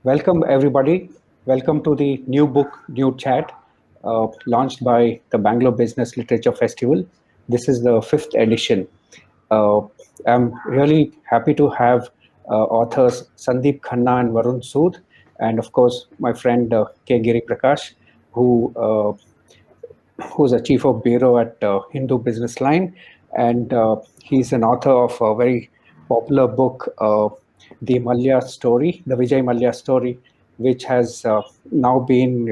Welcome, everybody. Welcome to the new book, new chat, launched by the Bangalore Business Literature Festival. This is the fifth edition. Uh, I'm really happy to have authors Sundeep Khanna and Varun Sood, and of course, my friend K Giriprakash, who's a chief of bureau at Hindu BusinessLine, and he's an author of a very popular book, the Mallya Story, the Vijay Mallya Story, which has now been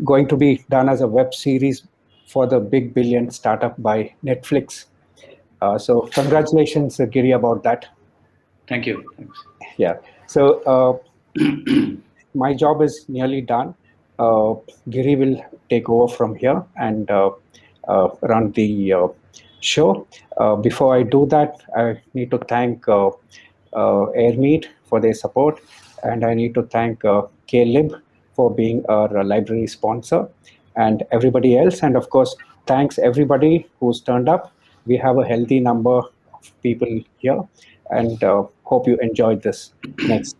going to be done as a web series for the big billion startup by Netflix. So congratulations, Giri, about that. Thank you. Thanks. Yeah. So my job is nearly done. Giri will take over from here and run the show. Before I do that, I need to thank Airmeet for their support, and I need to thank Klib for being our library sponsor, and everybody else. And of course, thanks everybody who's turned up. We have a healthy number of people here, and hope you enjoyed this next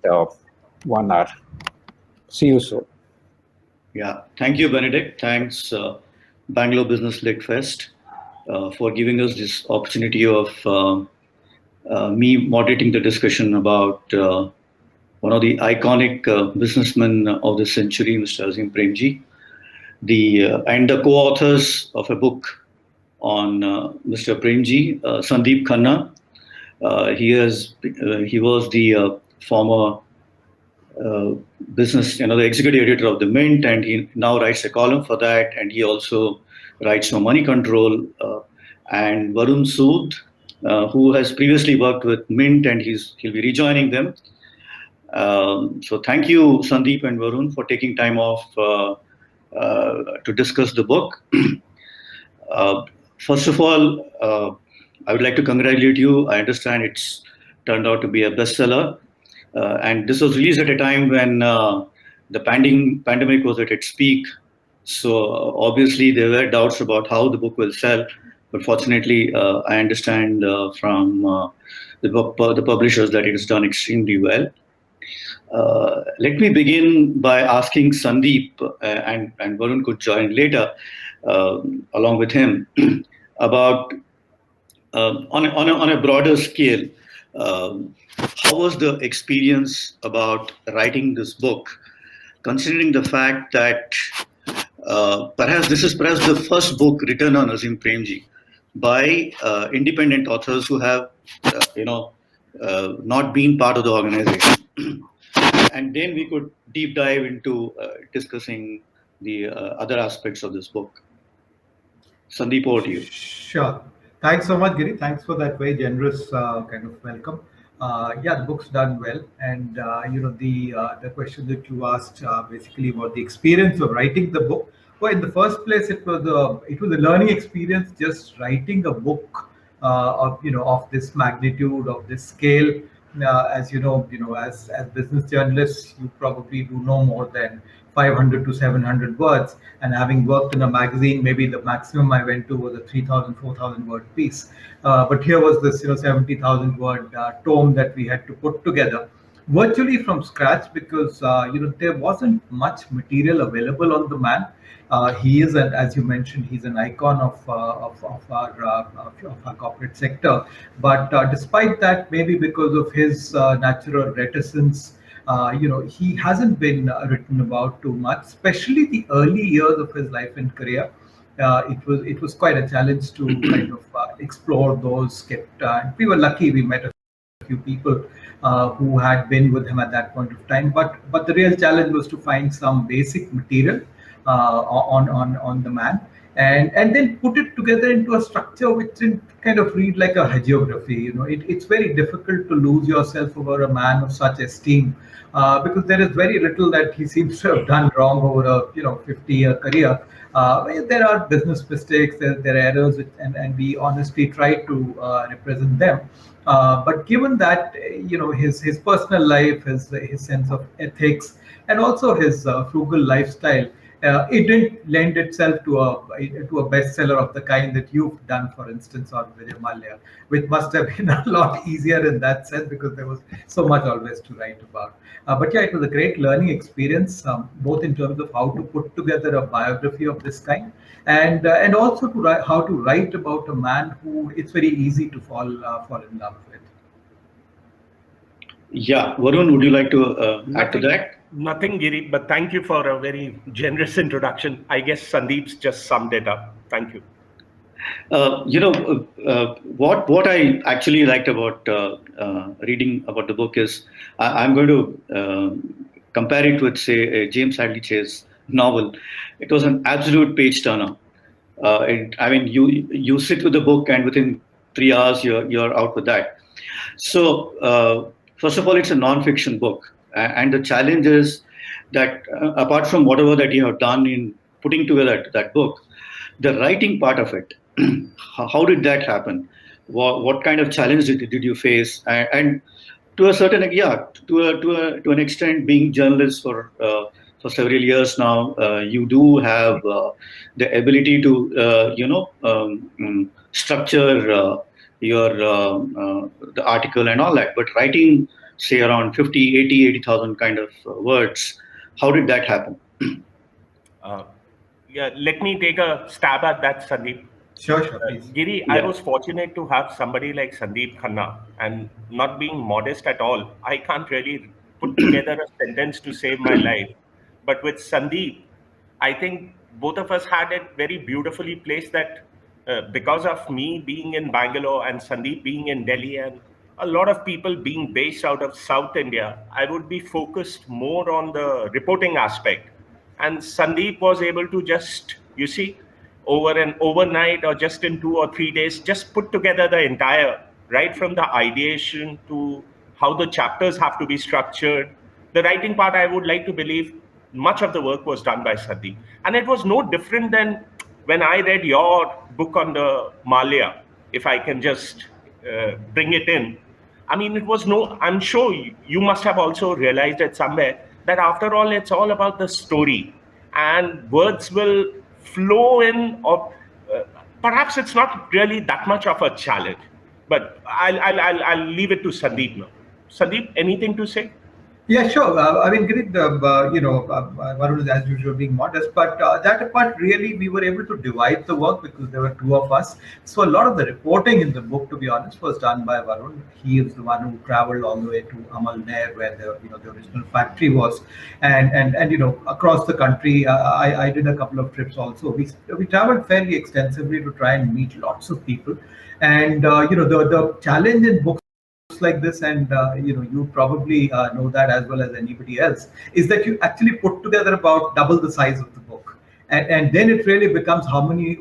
1 hour. See you soon. Yeah. Thank you, Benedict. Thanks, Bangalore BizLitFest, for giving us this opportunity of me moderating the discussion about one of the iconic businessmen of the century, Mr. Azim Premji, and the co-authors of a book on Mr. Premji, Sundeep Khanna. He was the former business, the executive editor of the Mint, and he now writes a column for that, and he also writes for Money Control. And Varun Sood, who has previously worked with Mint, and he'll be rejoining them. So thank you, Sandeep and Varun, for taking time off to discuss the book. First of all, I would like to congratulate you. I understand it's turned out to be a bestseller. And this was released at a time when the pandemic was at its peak. So obviously there were doubts about how the book will sell. But fortunately, I understand from the publishers that it has done extremely well. Let me begin by asking Sandeep, and Varun could join later along with him, about on a broader scale, how was the experience about writing this book, considering the fact that perhaps this is the first book written on Azim Premji by independent authors who have, not been part of the organization. And then we could deep dive into discussing the other aspects of this book. Sandeep, over to you. Sure. Thanks so much, Giri. Thanks for that very generous kind of welcome. Yeah, the book's done well, and the question that you asked basically about the experience of writing the book. Well, in the first place, it was a learning experience just writing a book of this magnitude, of this scale. As as business journalists, you probably do no more than 500 to 700 words. And having worked in a magazine, maybe the maximum I went to was a 3,000, 4,000 word piece. But here was this 70,000 word tome that we had to put together virtually from scratch, because there wasn't much material available on the man. He is, as you mentioned, he's an icon of our corporate sector. But despite that, maybe because of his natural reticence, he hasn't been written about too much, especially the early years of his life and career. It was quite a challenge to kind of explore those. We were lucky; we met a few people who had been with him at that point of time. But the real challenge was to find some basic material on the man, and then put it together into a structure which didn't kind of read like a hagiography. It's very difficult to lose yourself over a man of such esteem, because there is very little that he seems to have done wrong over a 50-year career. There are business mistakes, there are errors, and we honestly try to represent them. But given that his personal life, his sense of ethics, and also his frugal lifestyle, it didn't lend itself to a bestseller of the kind that you've done, for instance, on Vijay Mallya, which must have been a lot easier in that sense because there was so much always to write about. But yeah, it was a great learning experience, both in terms of how to put together a biography of this kind, and also to write, how to write about a man who it's very easy to fall in love with. Yeah, Varun, would you like to add to Nothing, that? nothing, Giri, but thank you for a very generous introduction. I guess Sandeep's just summed it up. Thank you. What I actually liked about reading about the book is I'm going to compare it with, say, a James Hadley Chase novel. It was an absolute page turner. I mean, you sit with the book, and within 3 hours, you're out with that. So, first of all, it's a non-fiction book, and the challenge is that apart from whatever that you have done in putting together that book, the writing part of it, how did that happen? What kind of challenge did you face? And to a certain, yeah, to an extent, being journalist for several years now, you do have the ability to structure your the article and all that. But writing, say, around 50, 80,000 kind of words, how did that happen? Uh, yeah, let me take a stab at that, Sandeep. Sure, sure, please. Giri, I Yeah. was fortunate to have somebody like Sundeep Khanna, and not being modest at all, I can't really put together a sentence to save my life. But with Sandeep, I think both of us had it very beautifully placed that because of me being in Bangalore and Sandeep being in Delhi and a lot of people being based out of South India, I would be focused more on the reporting aspect. And Sandeep was able to just, you see, over an overnight or just in 2 or 3 days, just put together the entire, right from the ideation to how the chapters have to be structured. The writing part, I would like to believe much of the work was done by Sandeep. And it was no different than when I read your book on the Malia, if I can just bring it in. I mean, it was no, I'm sure you must have also realized it somewhere that after all, it's all about the story and words will flow in, or perhaps it's not really that much of a challenge. But I'll leave it to Sandeep now. Sandeep, anything to say? Yeah, sure. I mean, Girit, Varun is as usual being modest, but that part really we were able to divide the work because there were two of us. So a lot of the reporting in the book, to be honest, was done by Varun. He is the one who traveled all the way to Amal Nair, where the original factory was, and across the country. I did a couple of trips also. We traveled fairly extensively to try and meet lots of people, and the challenge in books like this, and you probably know that as well as anybody else, is that you actually put together about double the size of the book, and then it really becomes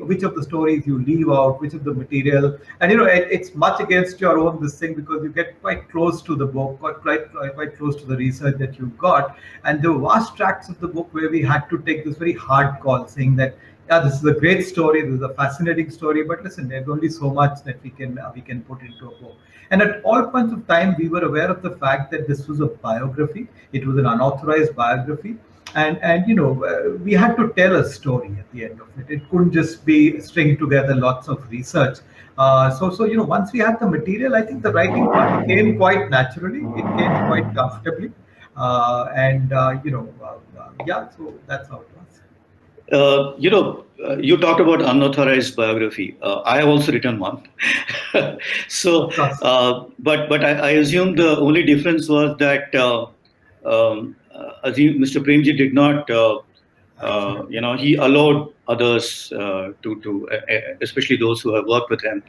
which of the stories you leave out, which of the material, and it's much against your own this thing because you get quite close to the book, quite close to the research that you've got, and there were vast tracts of the book where we had to take this very hard call, saying that yeah, this is a great story. This is a fascinating story. But listen, there's only so much that we can put into a book. And at all points of time, we were aware of the fact that this was a biography. It was an unauthorized biography, and we had to tell a story at the end of it. It couldn't just be string together lots of research. So once we had the material, I think the writing part came quite naturally. It came quite comfortably, yeah. So that's how it was. You talked about unauthorized biography. I have also written one. So, Of course. but I assume the only difference was that Azim, Mr. Premji did not, he allowed others especially those who have worked with him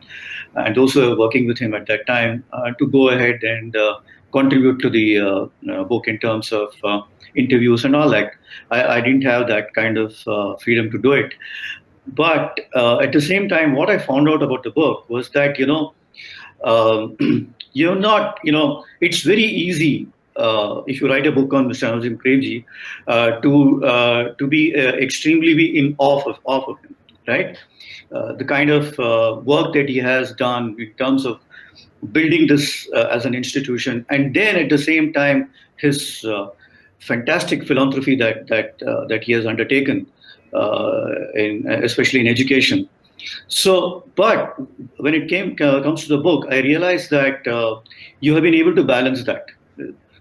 and those who were working with him at that time, to go ahead and contribute to the book in terms of interviews and all that. I didn't have that kind of freedom to do it. But at the same time, what I found out about the book was that, um, you're not, it's very easy if you write a book on Mr. Azim Premji to be extremely be in awe of him, right? The kind of work that he has done in terms of building this as an institution, and then at the same time his fantastic philanthropy that he has undertaken. especially in education. So, but when it comes to the book, I realized that you have been able to balance that,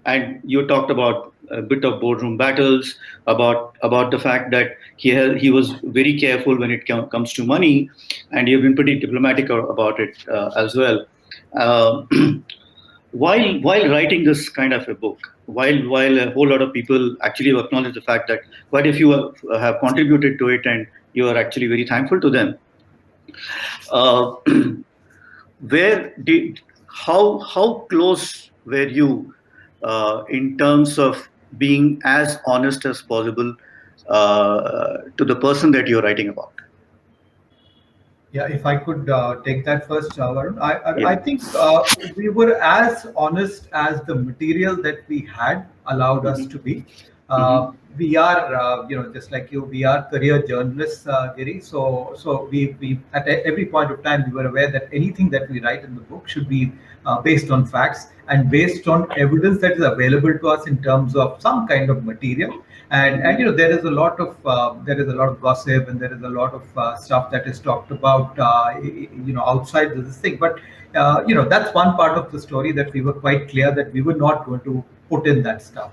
and you talked about a bit of boardroom battles, about the fact that he was very careful when it comes to money, and you've been pretty diplomatic about it as well. Uh, while writing this kind of a book, while a whole lot of people actually acknowledge the fact that quite a few have contributed to it, and you are actually very thankful to them. Uh, where did how close were you in terms of being as honest as possible to the person that you're writing about? Yeah, if I could take that first, Varun. I Yeah. think we were as honest as the material that we had allowed us Hmm. to be. Hmm. We are, just like you, we are career journalists, Giri. So we at every point of time we were aware that anything that we write in the book should be based on facts and based on evidence that is available to us in terms of some kind of material. And there is a lot of gossip, and there is a lot of stuff that is talked about outside this thing. But that's one part of the story that we were quite clear that we were not going to put in that stuff.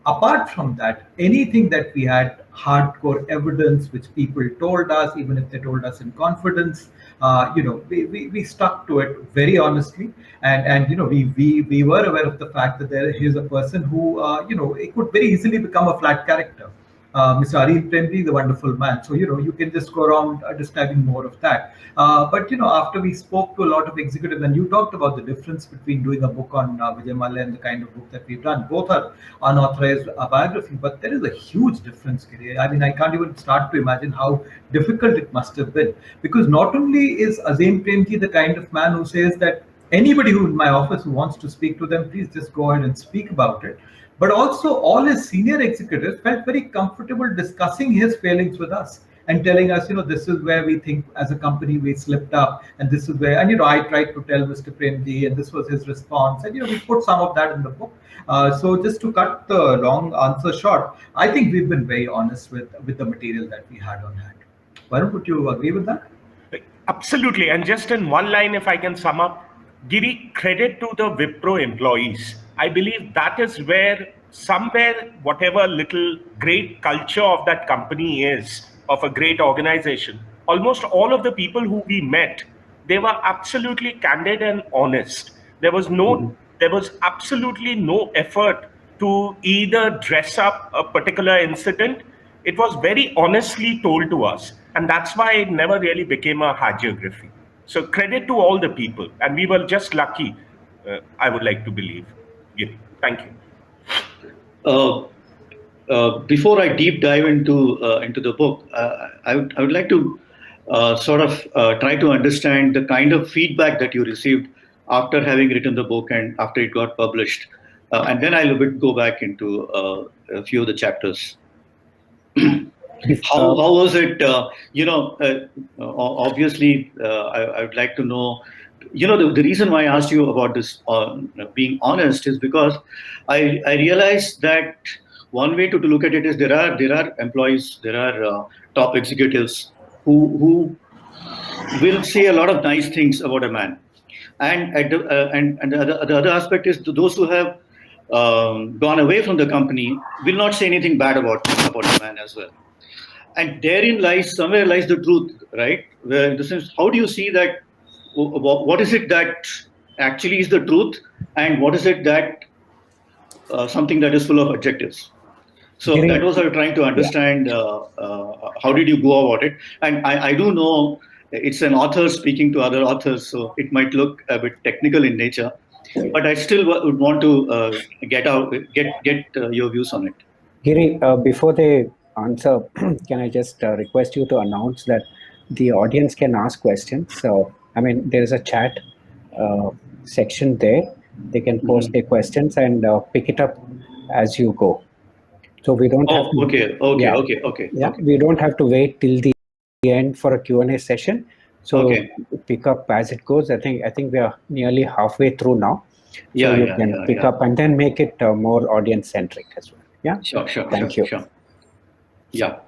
Apart from that, anything that we had hardcore evidence which people told us, even if they told us in confidence, we stuck to it very honestly. And we were aware of the fact that there is a person who it could very easily become a flat character. Mr. Azim Premji, the wonderful man. So you can just go around describing more of that. But after we spoke to a lot of executives, and you talked about the difference between doing a book on Vijay Mallya and the kind of book that we've done. Both are unauthorized biography, but there is a huge difference, Giri. I mean, I can't even start to imagine how difficult it must have been, because not only is Azim Premji the kind of man who says that anybody who in my office who wants to speak to them, please just go ahead and speak about it. But also, all his senior executives felt very comfortable discussing his failings with us and telling us, this is where we think as a company we slipped up, and this is where, and I tried to tell Mr. Premji, and this was his response, and we put some of that in the book. So just to cut the long answer short, I think we've been very honest with the material that we had on hand. Varun, would you agree with that? Absolutely. And just in one line, if I can sum up, Giri, credit to the Wipro employees. I believe that is where, somewhere, whatever little great culture of that company is, of a great organization, almost all of the people who we met, they were absolutely candid and honest. There was absolutely no effort to either dress up a particular incident. It was very honestly told to us, and that's why it never really became a hagiography. So credit to all the people, and we were just lucky. I would like to believe. Giri, thank you. Uh, Before I deep dive into the book, I would like to sort of try to understand the kind of feedback that you received after having written the book and after it got published, and then I'll a bit go back into a few of the chapters. How was it? Obviously, I would like to know. The reason why I asked you about this being honest is because I realized that one way to look at it is there are employees, there are top executives who will say a lot of nice things about a man, and the other aspect is those who have gone away from the company will not say anything bad about the man as well. And therein lies, somewhere lies the truth, right? Where in the sense, how do you see that? What is it that actually is the truth, and what is it that something that is full of adjectives? So that Giri, was I was trying to yeah. understand. How did you go about it? And I do know it's an author speaking to other authors, so it might look a bit technical in nature, but I still would want to get your views on it. Giri, before they answer, can I just request you to announce that the audience can ask questions? So, I mean, there is a chat uh, section there. They can post Mhm. their questions and pick it up as you go. So we don't have Oh, to, okay, okay, yeah, okay, okay, yeah, okay, we don't have to wait till the end for a Q&A session. So okay. pick up as it goes. I think we are nearly halfway through now. So Yeah, you yeah, can yeah, pick yeah. up and then make it more audience centric as well. Yeah. Sure, sure, sure, Thank you. sure. Yeah.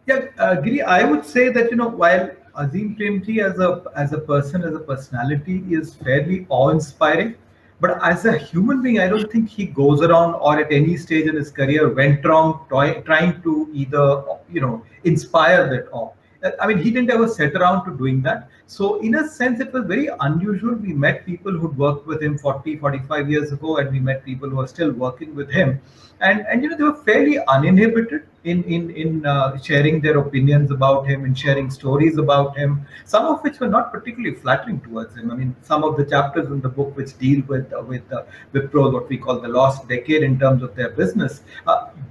Yeah, Giri, I would say that while Azim Premji as a person, as a personality, is fairly awe-inspiring, but as a human being, I don't think he goes around or at any stage in his career went wrong trying to either inspire that awe. I mean, he didn't ever set around to doing that. So, in a sense, it was very unusual. We met people who'd worked with him 40, 45 years ago, and we met people who are still working with him. And they were fairly uninhibited in sharing their opinions about him and sharing stories about him, some of which were not particularly flattering towards him. I mean, some of the chapters in the book which deal with Wipro, what we call the lost decade in terms of their business,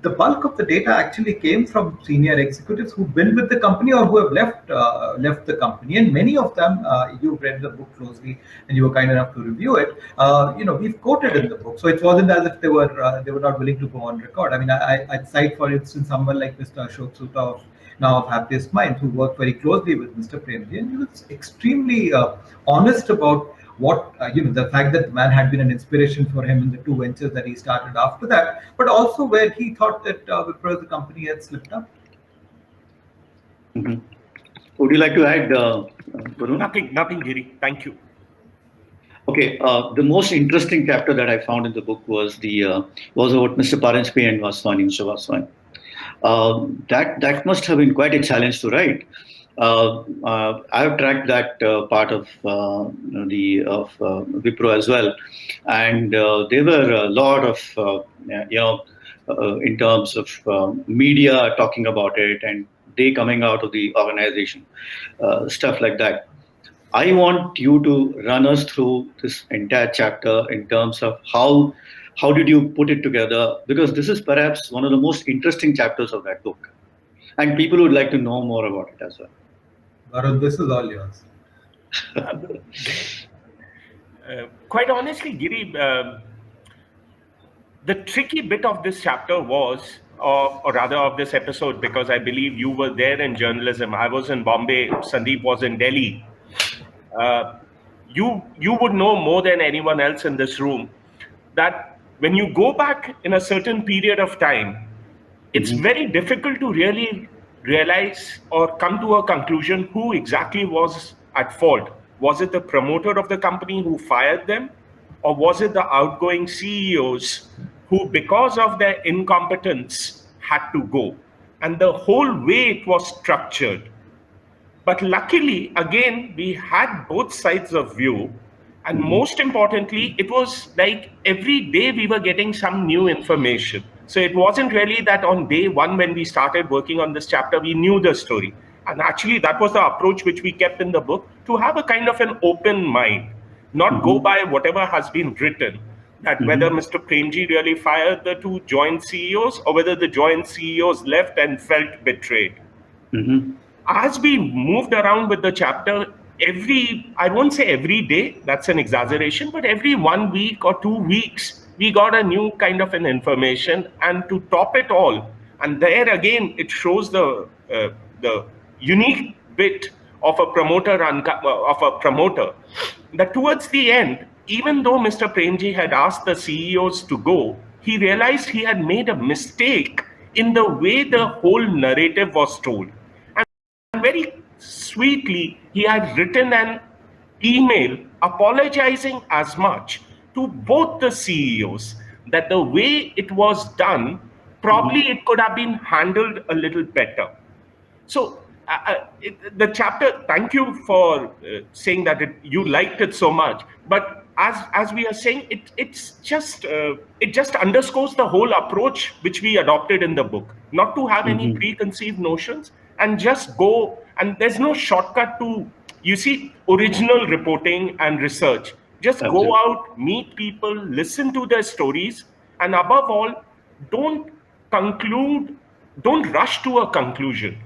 the bulk of the data actually came from senior executives who've been with the company or who have left the company, and many of them, you've read the book closely and you were kind enough to review it. We've quoted in the book, so it wasn't as if they were not willing to go on record. I mean, I'd cite, for instance, someone like Mr. Ashok Soota of Happiest Minds, who worked very closely with Mr. Premji, and he was extremely honest about the fact that the man had been an inspiration for him in the two ventures that he started after that, but also where he thought that Wipro as a company had slipped up. Mm-hmm. Would you like to add, Varun? Nothing, Giri. Thank you. Okay, the most interesting chapter that I found in the book was about Mr. Paranjpe and Mr. Vaswani. That must have been quite a challenge to write. I've tracked that part of Wipro as well, and there were a lot of in terms of media talking about it, and they coming out of the organization, stuff like that. I want you to run us through this entire chapter in terms of how did you put it together, because this is perhaps one of the most interesting chapters of that book, and people would like to know more about it as well. Varun, this is all yours. Quite honestly, Giri, the tricky bit of this chapter was, or rather of this episode, because I believe you were there in journalism. I was in Bombay, Sundeep was in Delhi. You would know more than anyone else in this room that when you go back in a certain period of time, it's very difficult to really realize or come to a conclusion who exactly was at fault. Was it the promoter of the company who fired them, or was it the outgoing CEOs who, because of their incompetence, had to go? And the whole way it was structured. But luckily, again, we had both sides of view. And most importantly, it was like every day we were getting some new information. So it wasn't really that on day one, when we started working on this chapter, we knew the story. And actually, that was the approach which we kept in the book, to have a kind of an open mind, not go by whatever has been written, that whether Mr. Premji really fired the two joint CEOs or whether the joint CEOs left and felt betrayed. As we moved around with the chapter, I won't say every day, that's an exaggeration, but every 1 week or 2 weeks, we got a new kind of an information. And to top it all, and there again, it shows the unique bit of a promoter, that towards the end, even though Mr. Premji had asked the CEOs to go, he realized he had made a mistake in the way the whole narrative was told. And very sweetly, he had written an email apologizing as much to both the CEOs, that the way it was done, probably it could have been handled a little better. So the chapter, thank you for saying that you liked it so much. But as we are saying, it just underscores the whole approach which we adopted in the book, not to have any preconceived notions and just go. And there's no shortcut to, original reporting and research. Just go out, meet people, listen to their stories, and above all, don't rush to a conclusion.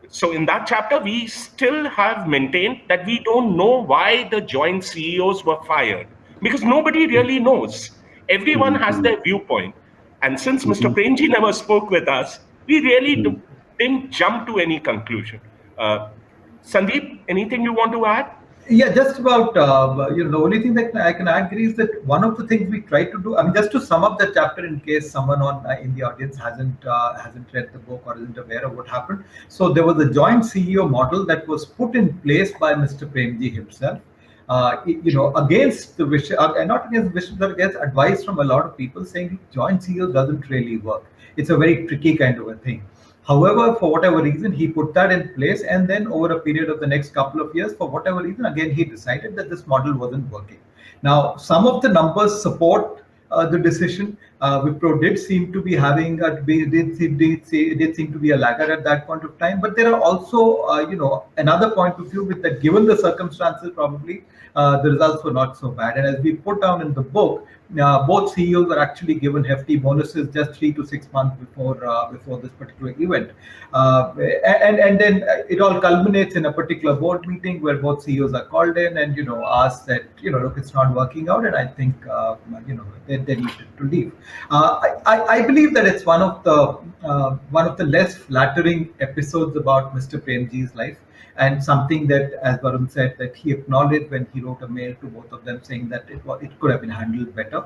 So in that chapter, we still have maintained that we don't know why the joint CEOs were fired, because nobody really knows. Everyone has their viewpoint. And since Mr. Premji never spoke with us, we really didn't jump to any conclusion. Sundeep, anything you want to add? Yeah, just about the only thing that I can agree is that one of the things we try to do. I mean, just to sum up the chapter in case someone on in the audience hasn't read the book or isn't aware of what happened. So there was a joint CEO model that was put in place by Mr. Premji himself. Against the wish, not against wishes, but against advice from a lot of people saying joint CEO doesn't really work. It's a very tricky kind of a thing. However, for whatever reason, he put that in place, and then over a period of the next couple of years, for whatever reason, again he decided that this model wasn't working. Now, some of the numbers support the decision. Wipro did seem to be having did seem to be a laggard at that point of time, but there are also another point of view with that given the circumstances, probably the results were not so bad. And as we put down in the book, both CEOs were actually given hefty bonuses just 3 to 6 months before this particular event, and then it all culminates in a particular board meeting where both CEOs are called in and asked that look, it's not working out, and I think they needed to leave. I believe that it's one of the less flattering episodes about Mr. Premji's life, and something that, as Varun said, that he acknowledged when he wrote a mail to both of them saying that it could have been handled better,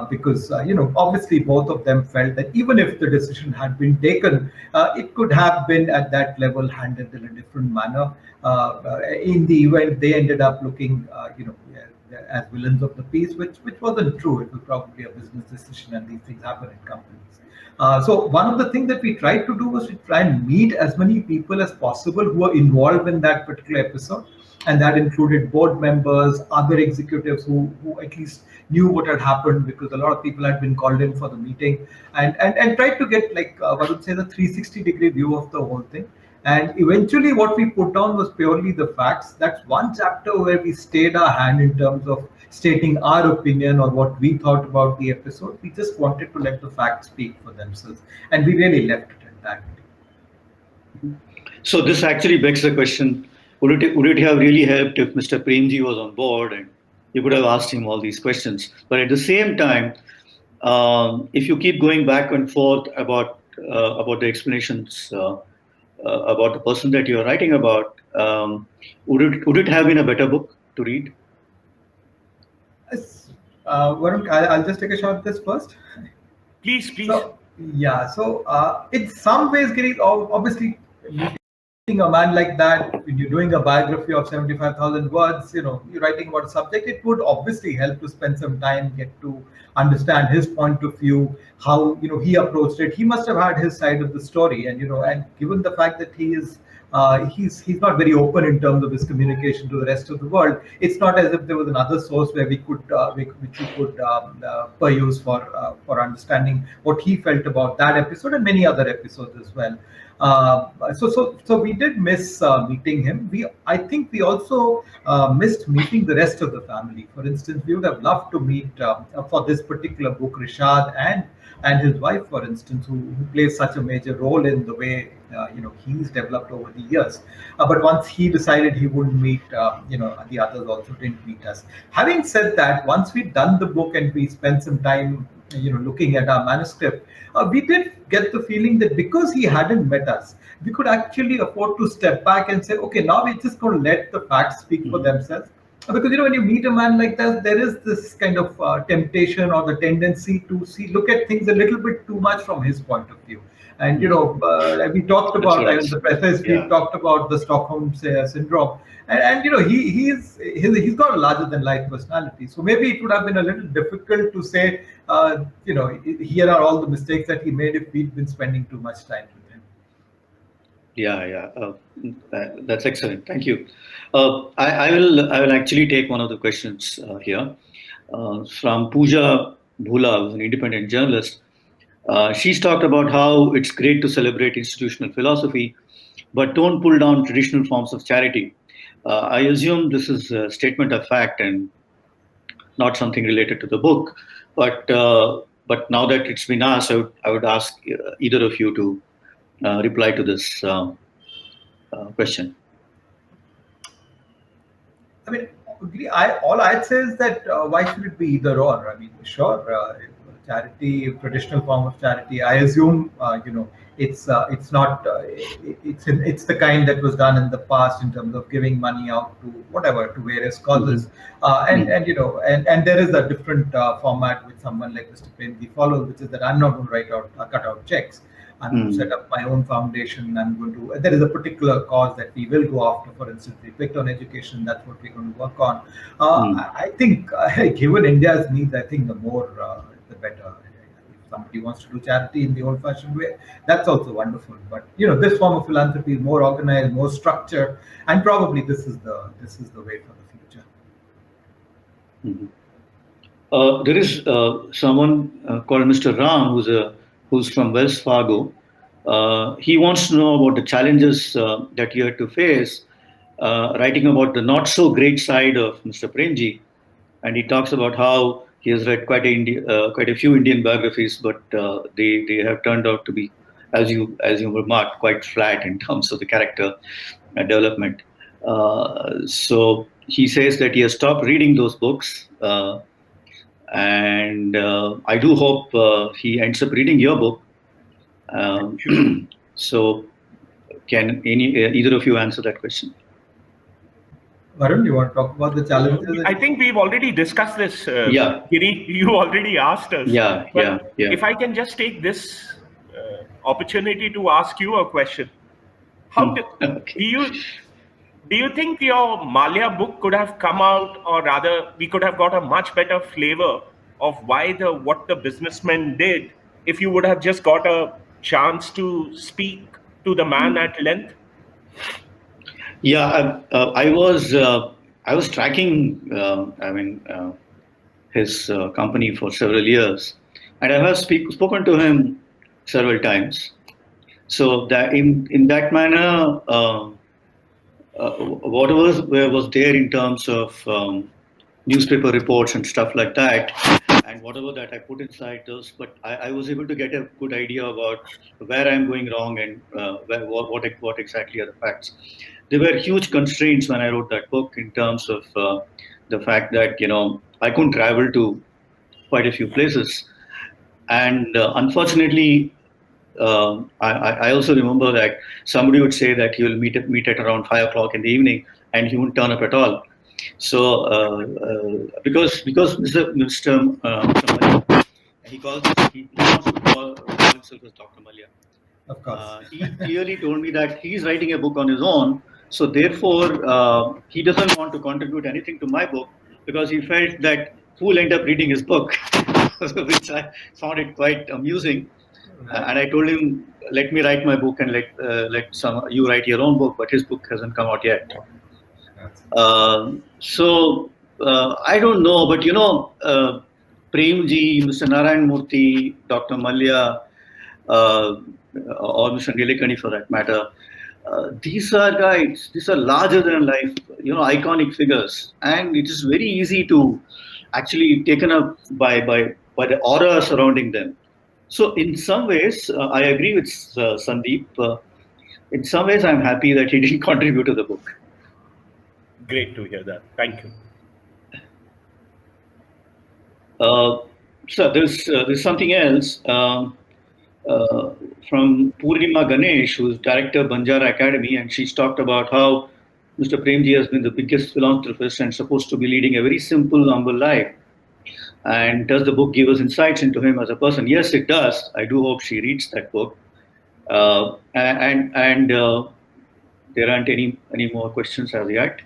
because obviously both of them felt that even if the decision had been taken, it could have been at that level handled in a different manner. In the event, they ended up looking, as villains of the piece, which wasn't true. It was probably a business decision, and these things happen in companies. So one of the things that we tried to do was to try and meet as many people as possible who were involved in that particular episode, and that included board members, other executives who at least knew what had happened, because a lot of people had been called in for the meeting, and tried to get, like I would say, the 360-degree view of the whole thing. And eventually, what we put down was purely the facts. That's one chapter where we stayed our hand in terms of stating our opinion or what we thought about the episode. We just wanted to let the facts speak for themselves, and we really left it at that. So this actually begs the question: would it have really helped if Mr. Premji was on board and you could have asked him all these questions? But at the same time, if you keep going back and forth about the explanations about the person that you're writing about, would it have been a better book to read? Yes. Varun, I'll just take a shot at this first. Please, please. So yeah, so in some ways, Giri, obviously meeting a man like that, when you're doing a biography of 75,000 words, you're writing about a subject, it would obviously help to spend some time, get to understand his point of view, how he approached it. He must have had his side of the story, and given the fact that he's not very open in terms of his communication to the rest of the world. It's not as if there was another source where we could which we could peruse for understanding what he felt about that episode and many other episodes as well. So we did miss meeting him. I think we also missed meeting the rest of the family. For instance, we would have loved to meet for this particular book Rishad and his wife, for instance, who plays such a major role in the way he's developed over the years. But once he decided he wouldn't meet, the others also didn't meet us. Having said that, once we'd done the book and we spent some time, looking at our manuscript, we did get the feeling that because he hadn't met us, we could actually afford to step back and say, okay, now we're just going to let the facts speak for themselves. Because when you meet a man like that, there is this kind of temptation or the tendency to look at things a little bit too much from his point of view. And we talked about in the preface, we talked about the Stockholm syndrome, and he's got a larger than life personality. So maybe it would have been a little difficult to say, here are all the mistakes that he made if we'd been spending too much time with him. Yeah. That's excellent. Thank you. I will actually take one of the questions here from Pooja Bhula, who's an independent journalist. She's talked about how it's great to celebrate institutional philosophy, but don't pull down traditional forms of charity. I assume this is a statement of fact and not something related to the book. But now that it's been asked, I would ask either of you to reply to this question. I mean, all I'd say is that why should it be either or? I mean, sure, charity, traditional form of charity. I assume it's not it's the kind that was done in the past in terms of giving money out to whatever, to various causes, and there is a different format which someone like Mr. Premji follows, which is that I'm not going to write out cut out checks. I'm going to set up my own foundation. I'm going to. There is a particular cause that we will go after. For instance, we picked on education. That's what we're going to work on. I think, given India's needs, I think the more the better. If somebody wants to do charity in the old-fashioned way, that's also wonderful. But this form of philanthropy is more organized, more structured, and probably this is the way for the future. There is someone called Mr. Ram who's from Wells Fargo. He wants to know about the challenges that you had to face writing about the not so great side of Mr. Premji, and he talks about how he has read quite a few Indian biographies, but they have turned out to be, as you remarked, quite flat in terms of the character development. So he says that he has stopped reading those books. And I do hope he ends up reading your book. So, can either of you answer that question? Varun, you want to talk about the challenges? I think we've already discussed this. Yeah. Giri, you already asked us. Yeah. If I can just take this opportunity to ask you a question, do you think your Mallya book could have come out, or rather, we could have got a much better flavor of what the businessman did if you would have just got a chance to speak to the man at length? Yeah, I was tracking, his company for several years, and I have spoken to him several times. So that in that manner, whatever was there in terms of newspaper reports and stuff like that, and whatever that I put inside those, but I was able to get a good idea about where I'm going wrong and what exactly are the facts. There were huge constraints when I wrote that book in terms of the fact that I couldn't travel to quite a few places, and unfortunately. I also remember that somebody would say that he will meet at around 5 o'clock in the evening, and he wouldn't turn up at all. So because Mr. Mallya, he wants to call himself as Dr. Mallya. Of course. He clearly told me that he's writing a book on his own, so therefore he doesn't want to contribute anything to my book because he felt that who will end up reading his book, which I found it quite amusing. And I told him, let me write my book and let you write your own book, but his book hasn't come out yet. So I don't know, but Premji, Mr. Narayan Murthy, Dr. Mallya, or Mr. Nilekani for that matter, these are guys, these are larger than life, iconic figures, and it is very easy to actually taken up by the aura surrounding them. So in some ways, I agree with Sundeep. In some ways, I'm happy that he didn't contribute to the book. Great to hear that. Thank you. So there's something else from Purnima Ganesh, who's director of Banjara Academy, and she's talked about how Mr. Premji has been the biggest philanthropist and supposed to be leading a very simple, humble life. And does the book give us insights into him as a person? Yes, it does. I do hope she reads that book. And there aren't any more questions as yet.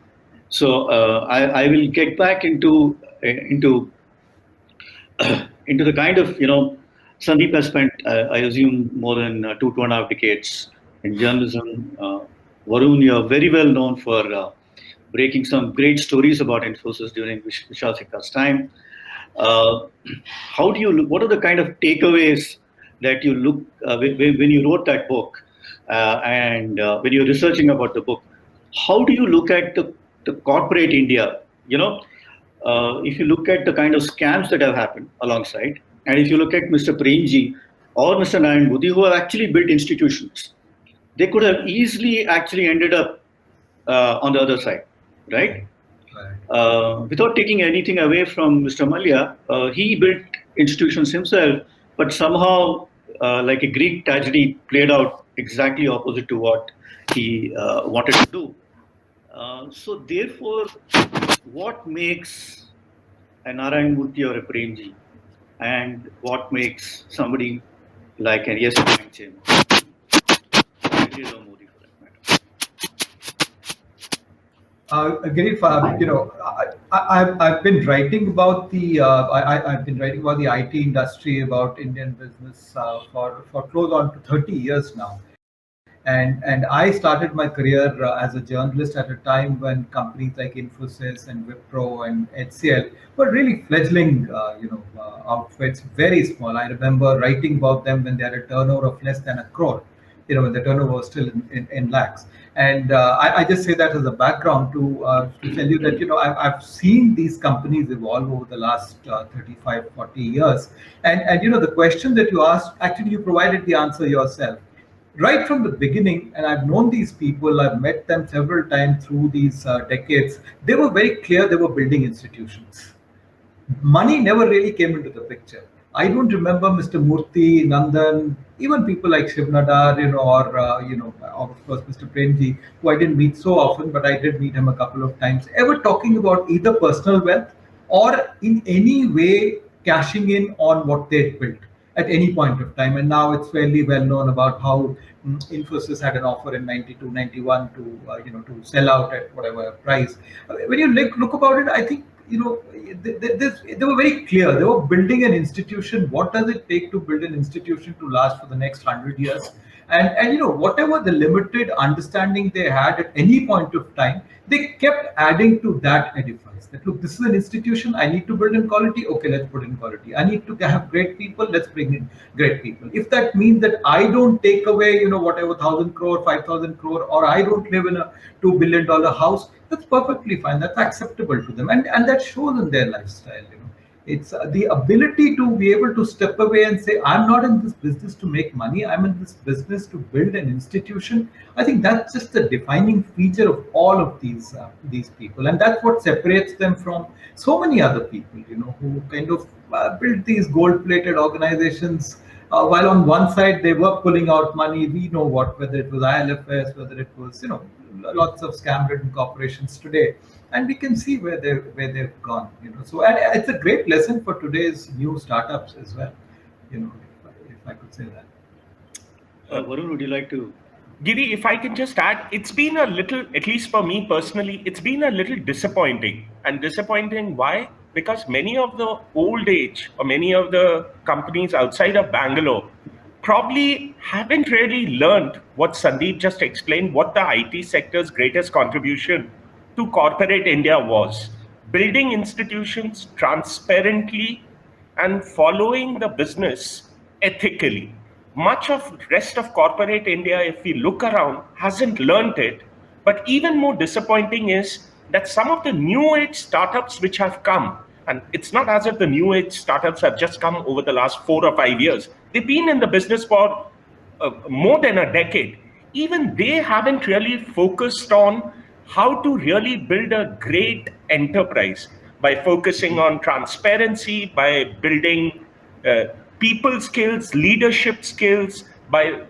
So I will get back into the kind of Sundeep has spent I assume more than 2.5 decades in journalism. Varun, you're very well known for breaking some great stories about Infosys during Vishal Sikka's time. How do you look? What are the kind of takeaways that you look when you wrote that book, and when you're researching about the book? How do you look at the corporate India? If you look at the kind of scams that have happened alongside, and if you look at Mr. Premji or Mr. Narayan Murthy, who have actually built institutions, they could have easily actually ended up on the other side, right? Without taking anything away from Mr. Mallya, he built institutions himself, but somehow, like a Greek tragedy, played out exactly opposite to what he wanted to do. So therefore, what makes a Narayan Murthy or a Premji, and what makes somebody like an Yes Chairman, Modi for that matter? Girif, I've been writing about I've been writing about the IT industry, about Indian business for close on to 30 years now. And I started my career as a journalist at a time when companies like Infosys and Wipro and HCL were really fledgling, outfits, very small. I remember writing about them when they had a turnover of less than a crore, when the turnover was still in lakhs. And I just say that as a background to tell you that, I've seen these companies evolve over the last 35, 40 years. And the question that you asked, actually, you provided the answer yourself right from the beginning. And I've known these people, I've met them several times through these decades. They were very clear, they were building institutions. Money never really came into the picture. I don't remember Mr. Murthy, Nandan, even people like Shiv Nadar, or of course Mr. Premji, who I didn't meet so often, but I did meet him a couple of times, ever talking about either personal wealth or in any way cashing in on what they'd built at any point of time. And now it's fairly well known about how Infosys had an offer in 92, 91 to to sell out at whatever price. When you look about it, I think they were very clear. They were building an institution. What does it take to build an institution to last for the next 100 years? And whatever the limited understanding they had at any point of time, they kept adding to that edifice. That look, this is an institution. I need to build in quality. Okay, let's put in quality. I need to have great people. Let's bring in great people. If that means that I don't take away, whatever 1,000 crore, 5,000 crore, or I don't live in a $2 billion house, that's perfectly fine. That's acceptable to them, and that shows in their lifestyle. It's the ability to be able to step away and say, I'm not in this business to make money, I'm in this business to build an institution. I think that's just the defining feature of all of these people, and that's what separates them from so many other people, who kind of build these gold-plated organizations. While on one side they were pulling out money, we know what, whether it was ILFS, whether it was, lots of scam-ridden corporations today, and we can see where they've gone. So and it's a great lesson for today's new startups as well. If I could say that. Varun, would you like to? Giri, if I can just add, it's been a little, at least for me personally, it's been a little disappointing. And disappointing why? Because many of the old age or many of the companies outside of Bangalore probably haven't really learned what Sundeep just explained, what the IT sector's greatest contribution to corporate India was. Building institutions transparently and following the business ethically. Much of rest of corporate India, if we look around, hasn't learned it. But even more disappointing is that some of the new age startups which have come, and it's not as if the new age startups have just come over the last 4 or 5 years. They've been in the business for more than a decade. Even they haven't really focused on how to really build a great enterprise by focusing on transparency, by building people skills, leadership skills, by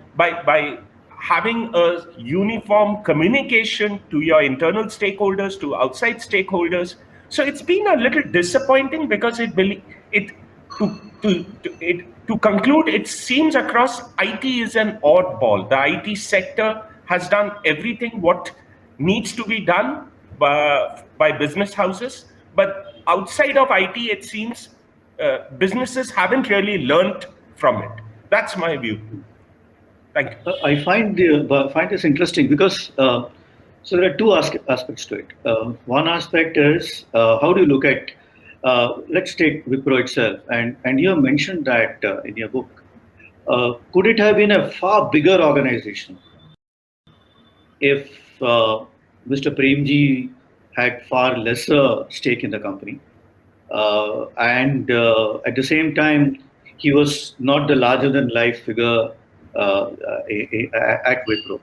having a uniform communication to your internal stakeholders, to outside stakeholders. So it's been a little disappointing because it to conclude, it seems across IT is an oddball. The IT sector has done everything what needs to be done by business houses, but outside of IT, it seems businesses haven't really learned from it. That's my view. Thank you. I find this interesting because so there are two aspects to it. One aspect is how do you look at let's take Wipro itself, and you have mentioned that in your book. Could it have been a far bigger organization if Mr. Premji had far lesser stake in the company, and at the same time he was not the larger than life figure at Wipro?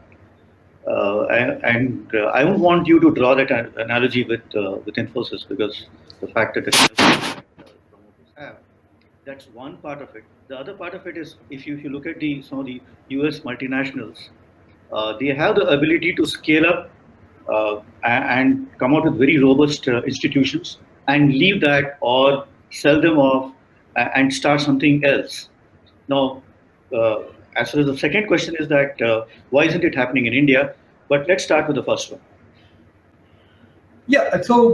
I don't want you to draw that analogy with Infosys, because the fact that the promoters have, That's one part of it. The other part of it is if you look at some of the US multinationals, they have the ability to scale up and come out with very robust institutions and leave that or sell them off and start something else. Now, uh, as far as the second question is that why isn't it happening in India? But let's start with the first one. Yeah, so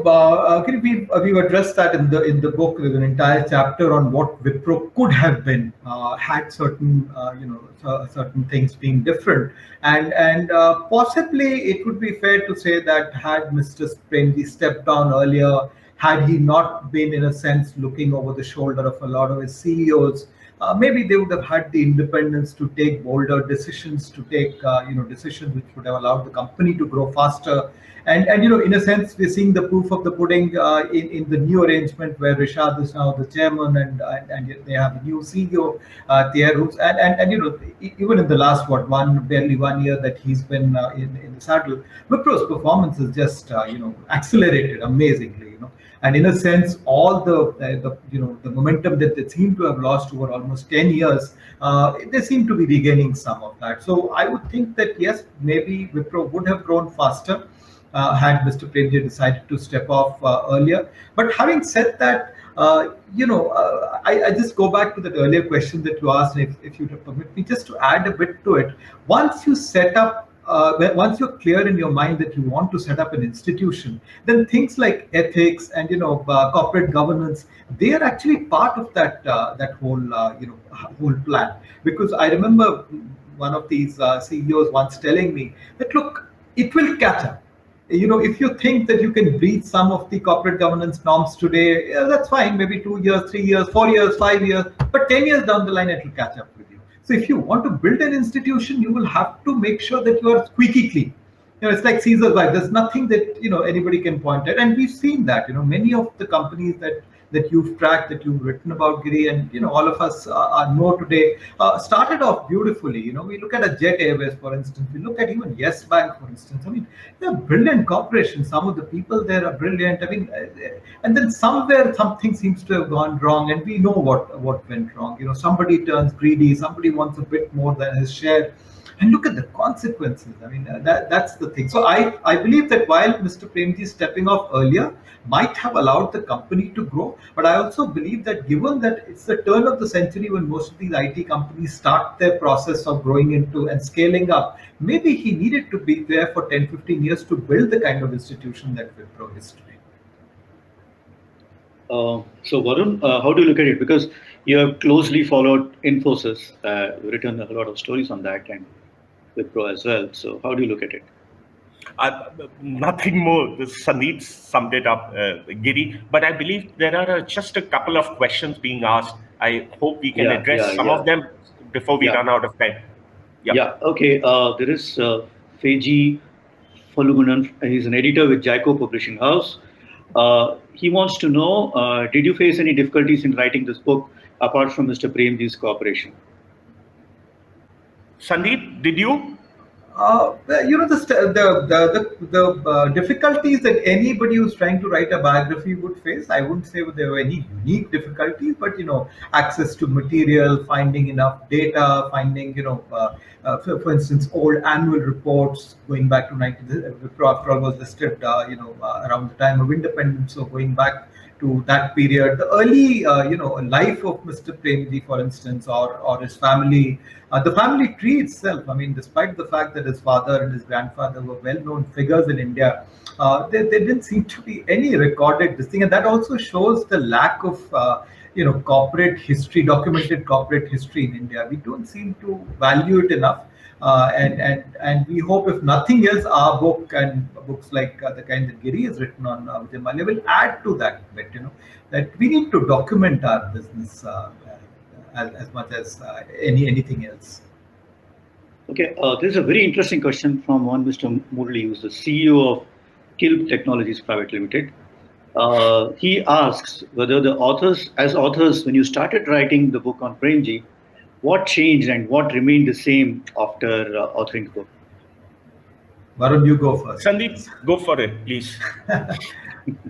we've addressed that in the book. There's an entire chapter on what Wipro could have been had certain certain things being different, and possibly it would be fair to say that had Mr. Premji stepped down earlier, had he not been in a sense looking over the shoulder of a lot of his CEOs, maybe they would have had the independence to take bolder decisions, to take decisions which would have allowed the company to grow faster. And in a sense, we're seeing the proof of the pudding in the new arrangement where Rishad is now the chairman, and they have a new CEO there, even in the last barely 1 year that he's been in the saddle, Wipro's performance has just accelerated amazingly. And in a sense, all the momentum that they seem to have lost over almost 10 years, they seem to be regaining some of that. So I would think that yes, maybe Wipro would have grown faster had Mr. Premji decided to step off earlier. But having said that, I just go back to that earlier question that you asked, if you permit me, just to add a bit to it. Once you set up, once you're clear in your mind that you want to set up an institution, then things like ethics and corporate governance, they are actually part of that whole plan. Because I remember one of these CEOs once telling me that look, it will catch up. If you think that you can breach some of the corporate governance norms today, yeah, that's fine. Maybe 2 years, 3 years, 4 years, 5 years, but 10 years down the line, it will catch up with you. So if you want to build an institution, you will have to make sure that you are squeaky clean. It's like Caesar's wife. There's nothing that anybody can point at, and we've seen that. Many of the companies that you've tracked, that you've written about, Giri, and all of us know today, started off beautifully. We look at a Jet Airways, for instance. We look at even Yes Bank, for instance. I mean, they're brilliant corporations. Some of the people there are brilliant. I mean, and then somewhere something seems to have gone wrong, and we know what went wrong. Somebody turns greedy. Somebody wants a bit more than his share. And look at the consequences. I mean, that's the thing. So I believe that while Mr. Premji stepping off earlier might have allowed the company to grow, but I also believe that given that it's the turn of the century when most of these IT companies start their process of growing into and scaling up, maybe he needed to be there for 10, 15 years to build the kind of institution that Wipro is today. So Varun, how do you look at it? Because you have closely followed Infosys, written a lot of stories on that, and Wipro as well. So how do you look at it? Nothing more. Sundeep summed it up, Giri. But I believe there are just a couple of questions being asked. I hope we can address some of them before we run out of time. Yeah. Okay. There is Feji Falugunan. He's an editor with Jaico Publishing House. He wants to know, did you face any difficulties in writing this book apart from Mr. Premji's cooperation? Sundeep, did you? The difficulties that anybody who's trying to write a biography would face, I wouldn't say there were any unique difficulties, but access to material, finding enough data, finding for instance, old annual reports going back to 19. After all, was listed around the time of independence, so going back to that period, the early life of Mr. Premji, for instance, or his family, the family tree itself. I mean, despite the fact that his father and his grandfather were well-known figures in India, there didn't seem to be any recorded this thing, and that also shows the lack of corporate history, documented corporate history in India. We don't seem to value it enough. And we hope, if nothing else, our book and books like the kind that Giri has written on Vijay Mallya will add to that bit. That we need to document our business as much as anything else. Okay, there's a very interesting question from one Mr. Murli, who's the CEO of Kilb Technologies Private Limited. He asks whether as authors, when you started writing the book on Premji, what changed and what remained the same after authoring the book? Varun, you go first, Sandeep, please. go for it, please.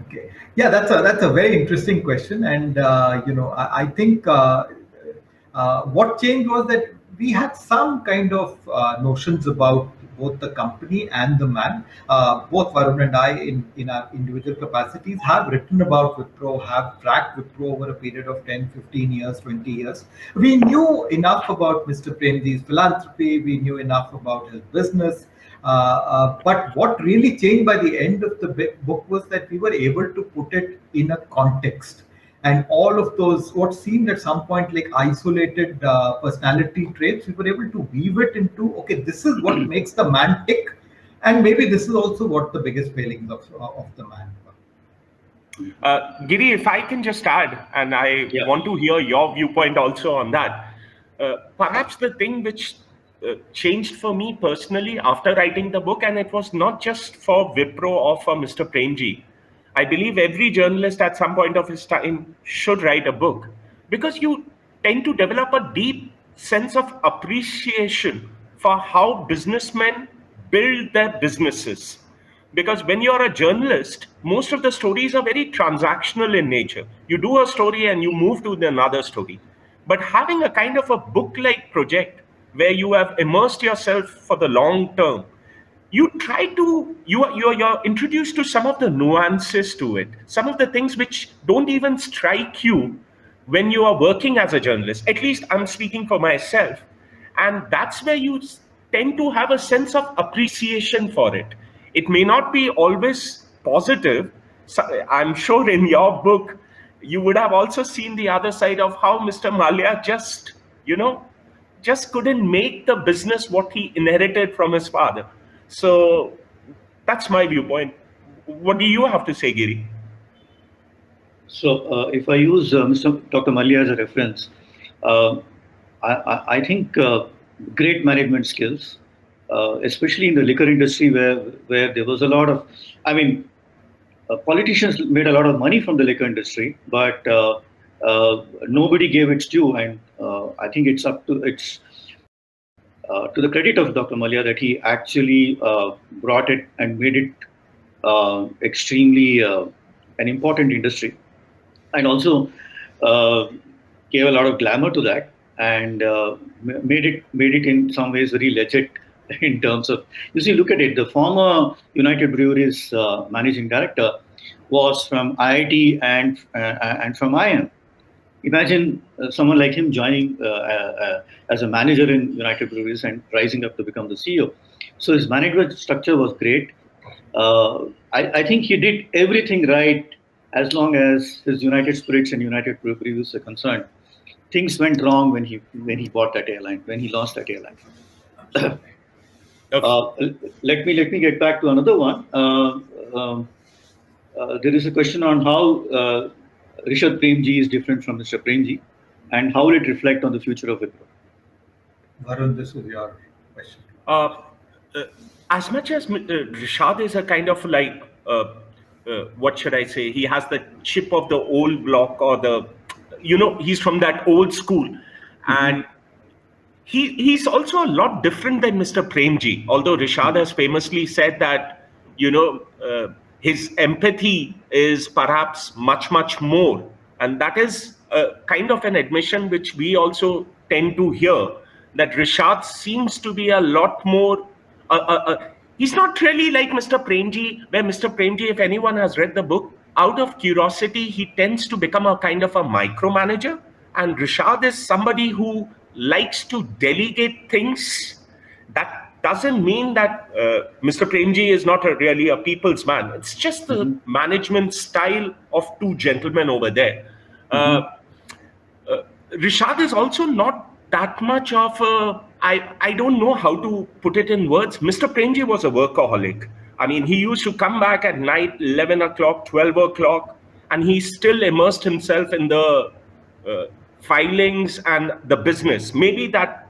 Okay. Yeah, that's a very interesting question, and I think what changed was that we had some kind of notions about both the company and the man. Both Varun and I, in our individual capacities, have written about Wipro, have tracked Wipro over a period of 10, 15 years, 20 years. We knew enough about Mr. Premji's philanthropy. We knew enough about his business. But what really changed by the end of the book was that we were able to put it in a context. And all of those, what seemed at some point like isolated personality traits, we were able to weave it into, okay, this is what makes the man tick. And maybe this is also what the biggest failings of the man were. Giri, if I can just add, and I Yeah. want to hear your viewpoint also on that. Perhaps the thing which changed for me personally after writing the book, and it was not just for Wipro or for Mr. Premji. I believe every journalist at some point of his time should write a book, because you tend to develop a deep sense of appreciation for how businessmen build their businesses. Because when you're a journalist, most of the stories are very transactional in nature. You do a story and you move to another story. But having a kind of a book like project where you have immersed yourself for the long term, you try to you're introduced to some of the nuances to it, some of the things which don't even strike you when you are working as a journalist. At least I'm speaking for myself, and that's where you tend to have a sense of appreciation for it. It may not be always positive. So I'm sure in your book you would have also seen the other side of how Mr. Malia just couldn't make the business what he inherited from his father. So that's my viewpoint. What do you have to say, Giri? So, if I use Mr. Dr. Mallya as a reference, uh, I think great management skills, especially in the liquor industry, where there was a lot of, I mean, politicians made a lot of money from the liquor industry, but nobody gave its due, and I think it's to the credit of Dr. Malia that he actually brought it and made it extremely an important industry, and also uh, gave a lot of glamour to that, and made it in some ways very legit in terms of, you see, look at it. The former United Breweries managing director was from IIT and from IIM. Imagine someone like him joining as a manager in United Breweries and rising up to become the CEO. So his management structure was great. I think he did everything right as long as his United Spirits and United Breweries are concerned. Things went wrong when he bought that airline, when he lost that airline. Okay. Uh, let me get back to another one. Um, there is a question on how Rishabh Premji is different from Mr. Premji, and how will it reflect on the future of Wipro? Varun, this is your question. Uh, uh, as much as Rishad is a kind of like, what should I say? He has the chip of the old block, or he's from that old school. Mhm. And he's also a lot different than Mr. Premji. Although Rishad has famously said that his empathy is perhaps much more, and that is a kind of an admission which we also tend to hear, that Rishad seems to be a lot more. He's not really like Mr. Premji, where Mr. Premji, if anyone has read the book, out of curiosity, he tends to become a kind of a micromanager. And Rishad is somebody who likes to delegate things. That doesn't mean that Mr. Premji is not really a people's man. It's just the Mhm. management style of two gentlemen over there. Uh, Mhm. Rishad is also not that much of a. I don't know how to put it in words. Mr. Premji was a workaholic. I mean, he used to come back at night, 11 o'clock, 12 o'clock, and he still immersed himself in the uh, filings and the business. Maybe that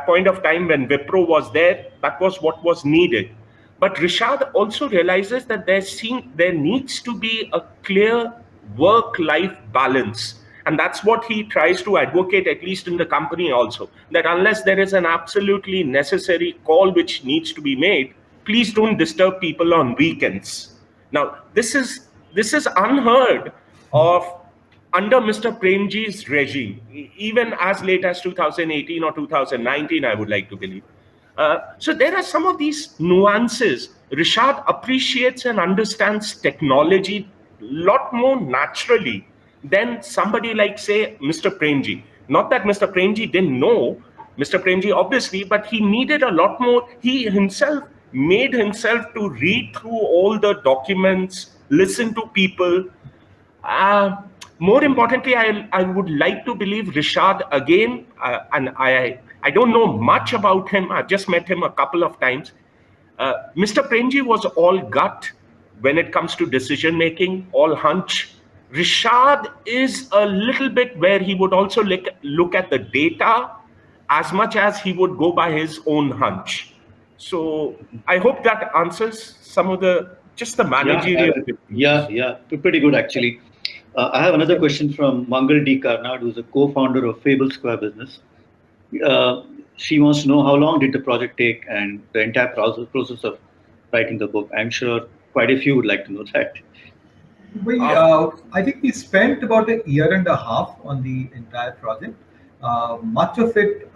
point of time when Wipro was there, that was what was needed. But Rishad also realizes that there needs to be a clear work-life balance. And that's what he tries to advocate, at least in the company also, that unless there is an absolutely necessary call which needs to be made, please don't disturb people on weekends. Now, this is unheard of under Mr. Premji's regime, even as late as 2018 or 2019, I would like to believe. So there are some of these nuances. Rishad appreciates and understands technology a lot more naturally than somebody like, say, Mr. Premji. Not that Mr. Premji didn't know Mr. Premji, obviously, but he needed a lot more. He himself made himself to read through all the documents, listen to people. Uh, More importantly, I would like to believe Rishad again, and I don't know much about him. I've just met him a couple of times. Mr. Premji was all gut when it comes to decision making, all hunch. Rishad is a little bit where he would also look at the data as much as he would go by his own hunch. So I hope that answers some of the just the managerial. Pretty good actually. I have another question from Mangal D. Karnad, who's a co-founder of Fable Square Business. She wants to know how long did the project take and the entire process of writing the book. I'm sure quite a few would like to know that. I think we spent about a year and a half on the entire project. Much of it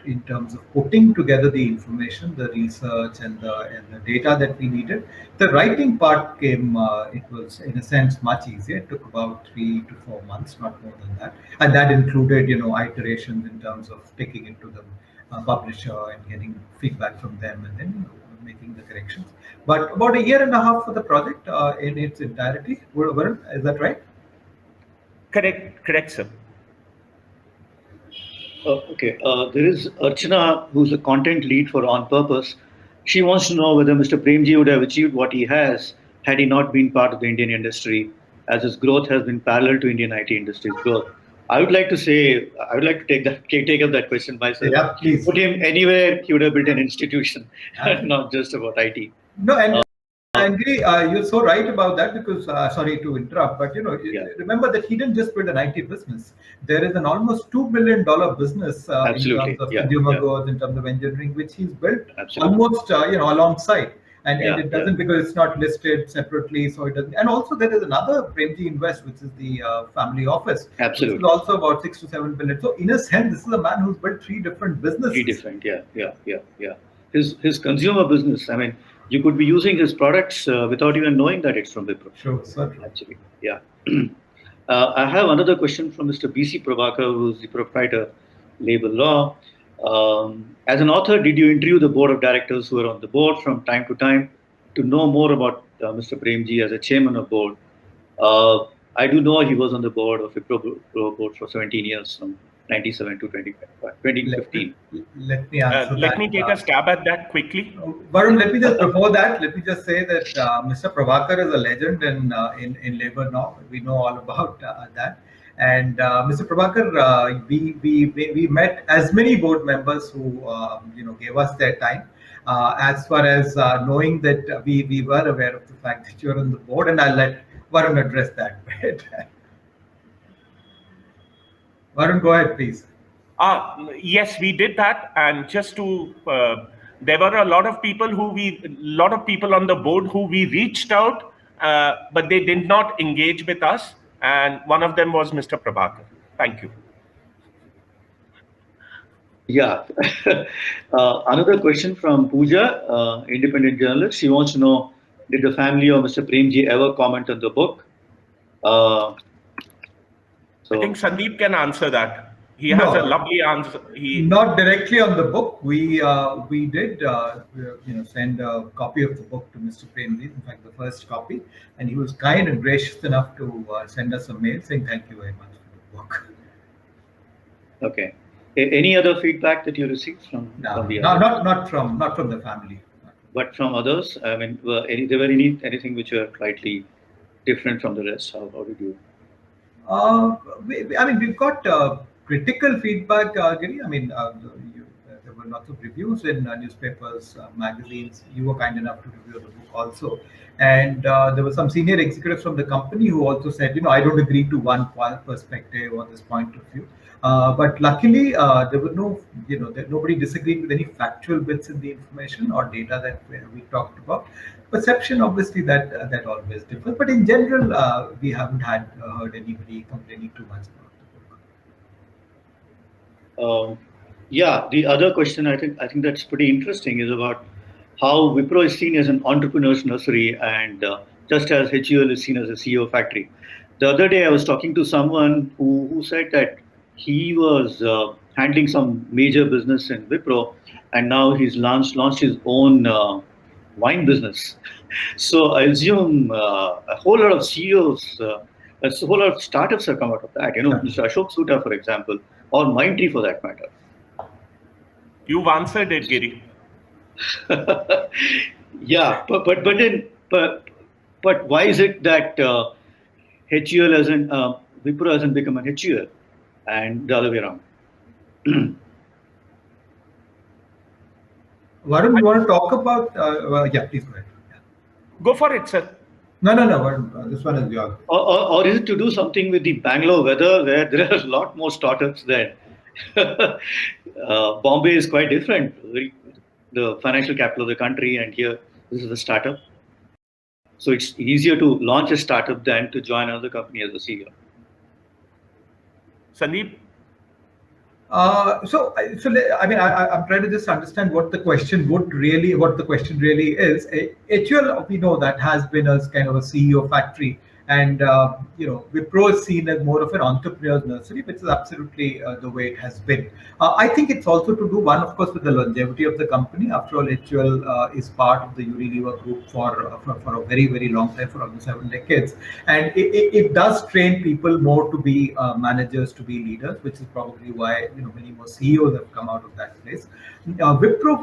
in terms of putting together the information, the research, and the data that we needed. The writing part came, it was in a sense much easier. It took about 3 to 4 months, not more than that. And that included, iterations in terms of taking it to the publisher and getting feedback from them and then making the corrections. But about a year and a half for the project in its entirety. Varun, is that right? Correct, sir. Okay. There is Archana, who's a content lead for On Purpose. She wants to know whether Mr. Premji would have achieved what he has had he not been part of the Indian industry, as his growth has been parallel to Indian IT industry's growth. I would like to take up that question myself. Yeah, please. Put him anywhere, he would have built an institution, not just about IT. No, and Giri, you're so right about that because, sorry to interrupt, but remember that he didn't just build an IT business. There is an almost $2 billion business in terms of consumer goods, in terms of engineering, which he's built almost alongside. And it doesn't because it's not listed separately, so it doesn't. And also there is another Premji Invest, which is the family office, which is also about 6 to 7 billion. So in a sense, this is a man who's built 3 different businesses. 3 different, yeah. His consumer business. I mean, you could be using his products without even knowing that it's from Wipro. Sure, certainly. Actually, yeah. I have another question from Mr. B.C. Prabhakar, who's the proprietor, Labor Law. As an author, did you interview the board of directors who are on the board from time to time to know more about Mr. Premji as a chairman of board? I do know he was on the board of Wipro board for 17 years, from 97 to 2015. Let me answer that. Let me take a stab at that quickly. Varun, let me just before that, let me just say that Mr. Prabhakar is a legend in labor now. We know all about that. And Mr. Prabhakar, we met as many board members who gave us their time. As far as knowing that we were aware of the fact that you're on the board, and I'll let Varun address that. Varun, go ahead, please. Yes, we did that, and just to there were a lot of people on the board who we reached out, but they did not engage with us, and one of them was Mr. Prabhakar. Thank you. Yeah. Another question from Pooja, independent journalist. She wants to know, did the family of Mr. Premji ever comment on the book? I think Sundeep can answer that. He has a lovely answer. Not directly on the book. We did send a copy of the book to Mr. Premji. In fact, the first copy, and he was kind and gracious enough to send us a mail saying thank you very much for the book. Okay. Any other feedback that you received from the others? Not from the family. But from others, I mean, there were anything which were slightly different from the rest? How did you? We've got critical feedback, Giri. I mean, there were lots of reviews in newspapers, magazines. You were kind enough to review the book also, and there were some senior executives from the company who also said, I don't agree to one perspective or this point of view. But luckily, there were no, nobody disagreed with any factual bits in the information or data that we talked about. Perception, obviously, that always differs. But in general, we haven't heard anybody complaining too much about the book. Yeah, the other question I think that's pretty interesting is about how Wipro is seen as an entrepreneur's nursery, and just as HUL is seen as a CEO factory. The other day, I was talking to someone who said that he was handling some major business in Wipro, and now he's launched his own wine business. So I assume a whole lot of CEOs, a whole lot of startups have come out of that. Mr. Ashok Soota, for example, or Mindtree for that matter. You've answered it, Giri. Yeah, but why is it that HUL hasn't Wipro hasn't become an HUL and the other way around? Varun, you want to talk about? Yeah, please go ahead. Yeah. Go for it, sir. No, Varun, this one is yours. Or is it to do something with the Bangalore weather, where there are a lot more startups there? Bombay is quite different, the financial capital of the country, and here this is a startup. So it's easier to launch a startup than to join another company as a CEO. Sundeep? I'm trying to just understand what the question really is. HUL, we know that has been a kind of a CEO factory, and Wipro is seen as more of an entrepreneur's nursery, which is absolutely the way it has been. I think it's also to do, one, of course, with the longevity of the company. After all, HUL is part of the Unilever group for a very, very long time, for almost 7 decades, and it does train people more to be managers, to be leaders, which is probably why many more CEOs have come out of that place. Wipro,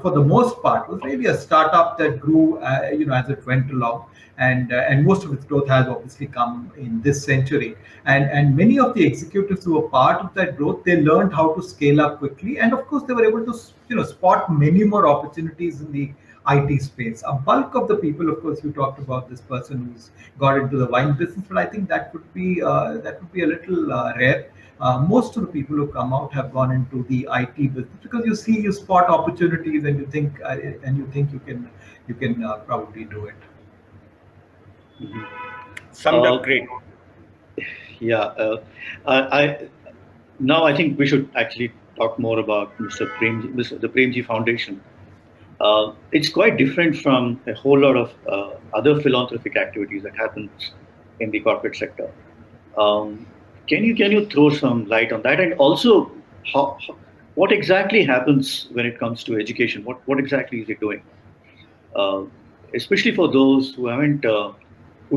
for the most part, was really a startup that grew, as it went along, and most of its growth has obviously come in this century. And many of the executives who were part of that growth, they learned how to scale up quickly, and of course, they were able to spot many more opportunities in the IT space. A bulk of the people, of course, you talked about this person who's got into the wine business, but I think that would be a little rare. Most of the people who come out have gone into the IT business because you spot opportunities, and you think you can probably do it. Mm-hmm. Summed up great. Yeah, I think we should actually talk more about the Premji Foundation. It's quite different from a whole lot of other philanthropic activities that happens in the corporate sector. Can you throw some light on that, and also what exactly happens when it comes to education? What exactly is it doing? Especially for those who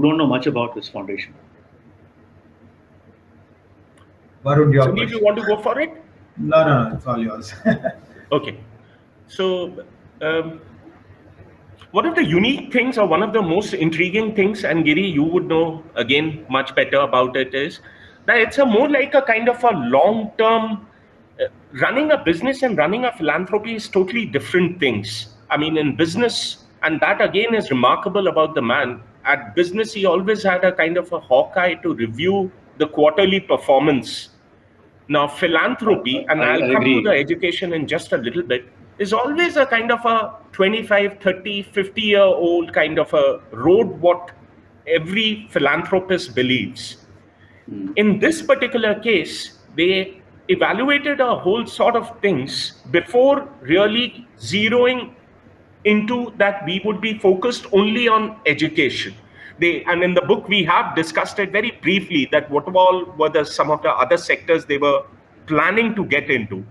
don't know much about this foundation. Varun, your Sundeep, you want to go for it? No, it's all yours. Okay. So, one of the unique things, or one of the most intriguing things, and Giri, you would know again much better about it, is that it's more like a kind of a long-term. Running a business and running a philanthropy is totally different things. I mean, in business, and that again is remarkable about the man. At business, he always had a kind of a hawk-eye to review the quarterly performance. Now, philanthropy, and I'll come agree. to the education in just a little bit, is always a kind of a 25, 30, 50-year-old kind of a road what every philanthropist believes. In this particular case, they evaluated a whole sort of things before really zeroing into that we would be focused only on education. And in the book we have discussed it very briefly, that what all were some of the other sectors they were planning to get into.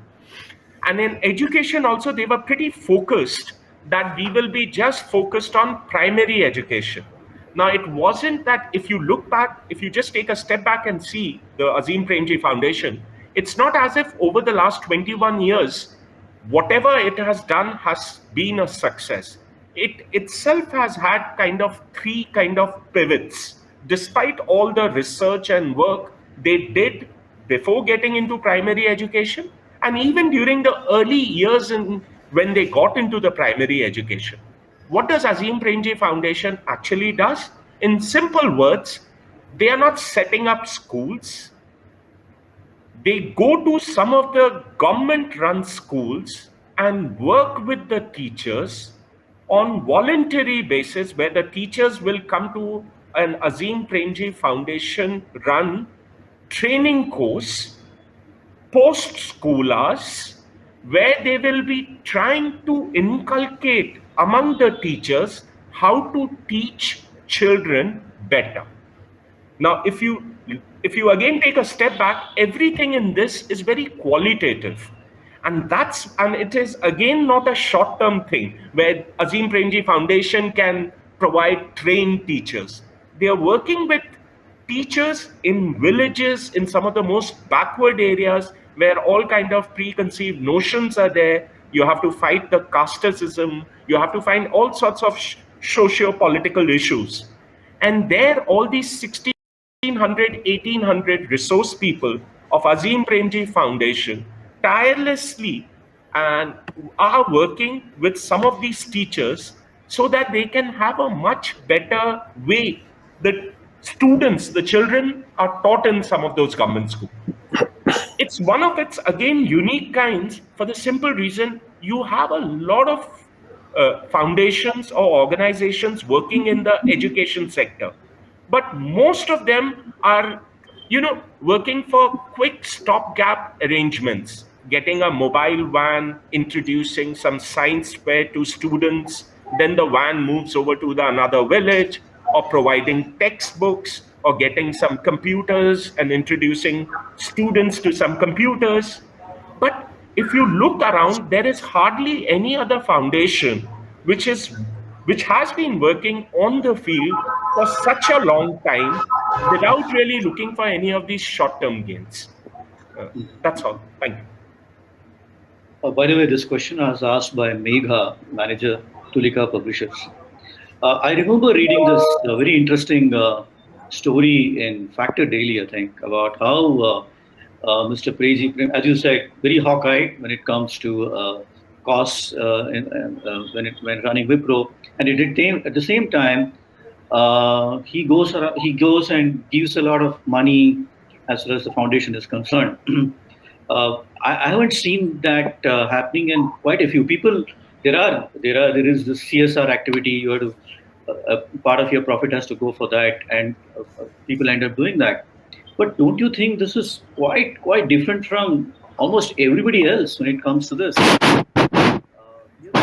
And in education also, they were pretty focused that we will be just focused on primary education. Now, it wasn't that, if you look back, if you just take a step back and see the Azim Premji Foundation, it's not as if over the last 21 years, whatever it has done has been a success. It itself has had kind of 3 kind of pivots. Despite all the research and work they did before getting into primary education, and even during the early years when they got into the primary education. What does Azim Premji Foundation actually does? In simple words, they are not setting up schools. They go to some of the government run schools and work with the teachers on voluntary basis, where the teachers will come to an Azim Premji Foundation run training course post school hours, where they will be trying to inculcate among the teachers how to teach children better. Now, if you again take a step back, everything in this is very qualitative. And it is again not a short-term thing where Azim Premji Foundation can provide trained teachers. They are working with teachers in villages, in some of the most backward areas where all kind of preconceived notions are there. You have to fight the casteism. You have to find all sorts of socio-political issues. And there, all these 1600, 1800 resource people of Azim Premji Foundation tirelessly and are working with some of these teachers so that they can have a much better way. The students, the children are taught in some of those government schools. It's one of its, again, unique kinds for the simple reason you have a lot of foundations or organizations working in the education sector, but most of them are working for quick stopgap arrangements, getting a mobile van, introducing some science fair to students, then the van moves over to the another village, or providing textbooks, or getting some computers and introducing students to some computers. But if you look around, there is hardly any other foundation which has been working on the field for such a long time without really looking for any of these short-term gains. That's all. Thank you. By the way, this question was asked by Megha, manager, Tulika Publishers. I remember reading this very interesting story in Factor Daily, I think, about how Mr. Prezi, as you said, very hawkeye when it comes to costs when running Wipro, and at the same time, he goes and gives a lot of money as far as the foundation is concerned. I haven't seen that happening in quite a few people. There is this CSR activity. You have to part of your profit has to go for that, and people end up doing that. But don't you think this is quite different from almost everybody else when it comes to this?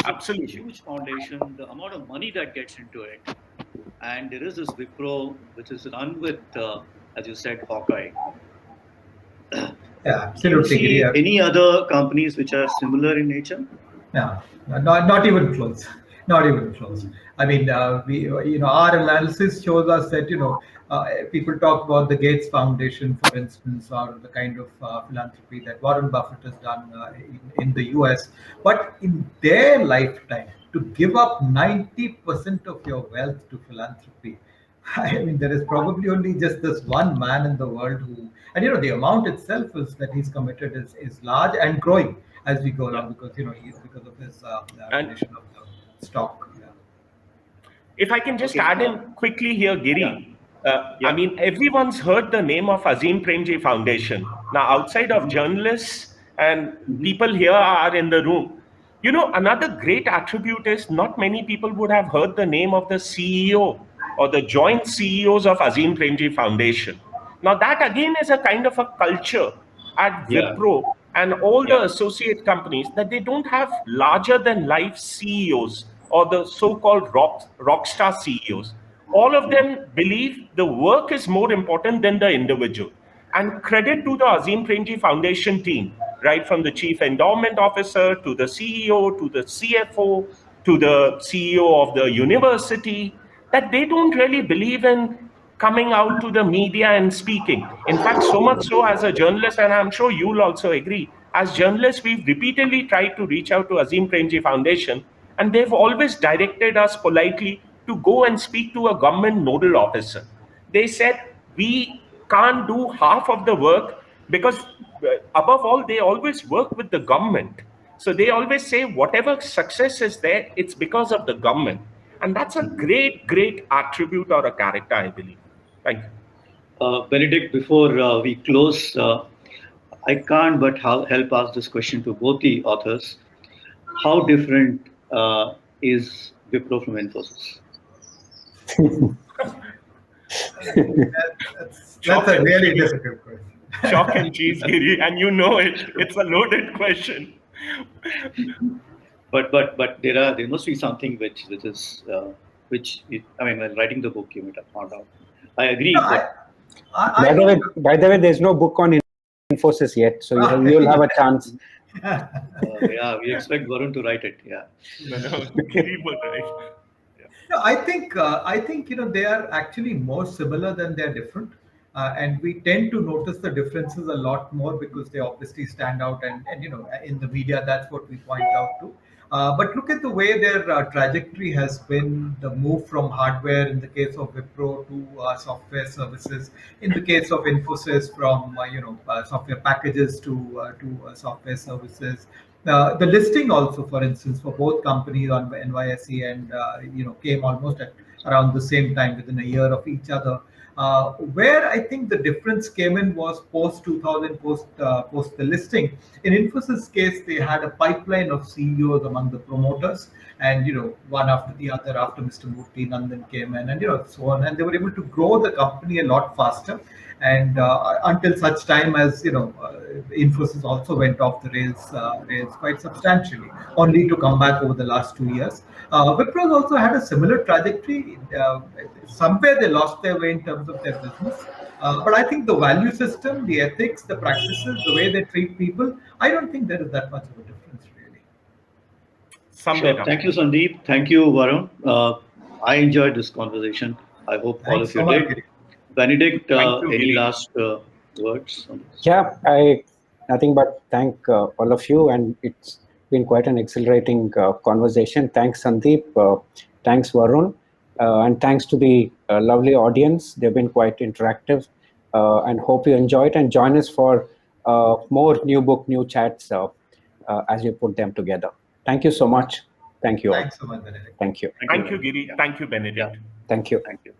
Absolutely. Huge foundation, the amount of money that gets into it, and there is this Wipro which is run with, as you said, Hawkeye. Yeah, absolutely. Do you see any other companies which are similar in nature? Yeah, not even close. Not even close. I mean, our analysis shows us that people talk about the Gates Foundation, for instance, or the kind of philanthropy that Warren Buffett has done in the US. But in their lifetime, to give up 90% of your wealth to philanthropy, I mean, there is probably only just this one man in the world who, and the amount itself is that he's committed is large and growing as we go along, because because of his relation of the stock. Yeah. If I can just add in quickly here, Giri. I mean, everyone's heard the name of Azim Premji Foundation. Now, outside of journalists and people here are in the room, another great attribute is not many people would have heard the name of the CEO or the joint CEOs of Azim Premji Foundation. Now, that again is a kind of a culture at Wipro and all the associate companies, that they don't have larger than life CEOs or the so-called rock star CEOs. All of them believe the work is more important than the individual. And credit to the Azim Premji Foundation team, right from the chief endowment officer to the CEO to the CFO to the CEO of the university, that they don't really believe in coming out to the media and speaking. In fact, so much so, as a journalist, and I'm sure you'll also agree, as journalists, we've repeatedly tried to reach out to Azim Premji Foundation, and they've always directed us politely to go and speak to a government nodal officer. They said, we can't do half of the work because above all, they always work with the government. So they always say whatever success is there, it's because of the government. And that's a great, great attribute or a character, I believe. Thank you. Benedict, before we close, I can't but help ask this question to both the authors. How different is Wipro from Infosys? That's a really difficult question. Chalk and cheese, Giri, and you know it. It's a loaded question. But there must be something which is I mean, while writing the book you might have found out. I agree, No, but I don't. By the way, there's no book on Infosys yet, so you'll have a chance. yeah, we expect Varun to write it. Yeah. No, Giri would, right? No, I think they are actually more similar than they are different, and we tend to notice the differences a lot more because they obviously stand out, and in the media that's what we point out to. But look at the way their trajectory has been, the move from hardware in the case of Wipro to software services. In the case of Infosys, from software packages to software services. The listing also, for instance, for both companies on NYSE and came almost at around the same time, within a year of each other. Where I think the difference came in was post 2000, post the listing. In Infosys case, they had a pipeline of CEOs among the promoters, and one after the other after Mr. Murthy Nandan came in, and so on, and they were able to grow the company a lot faster. And until such time as Infosys also went off the rails quite substantially, only to come back over the last 2 years. Wipro also had a similar trajectory. Somewhere they lost their way in terms of their business. But I think the value system, the ethics, the practices, the way they treat people, I don't think there is that much of a difference, really. Somewhere sure. up. Thank you, Sandeep. Thank you, Varun. I enjoyed this conversation. I hope all Thanks of so you much, did. Giri. Benedict, Thank you, any Giri. last words on this? Yeah, nothing but thank all of you, and it's been quite an exhilarating conversation. Thanks, Sandeep. Thanks, Varun, and thanks to the lovely audience. They've been quite interactive, and hope you enjoy it and join us for more new book, new chats as we put them together. Thank you so much. Thank you all. Thanks so much, Benedict. Tk you. Thank you, Benedict. Giri. Yeah. Thank you, Yeah. Benedict. Thank you. Thank you.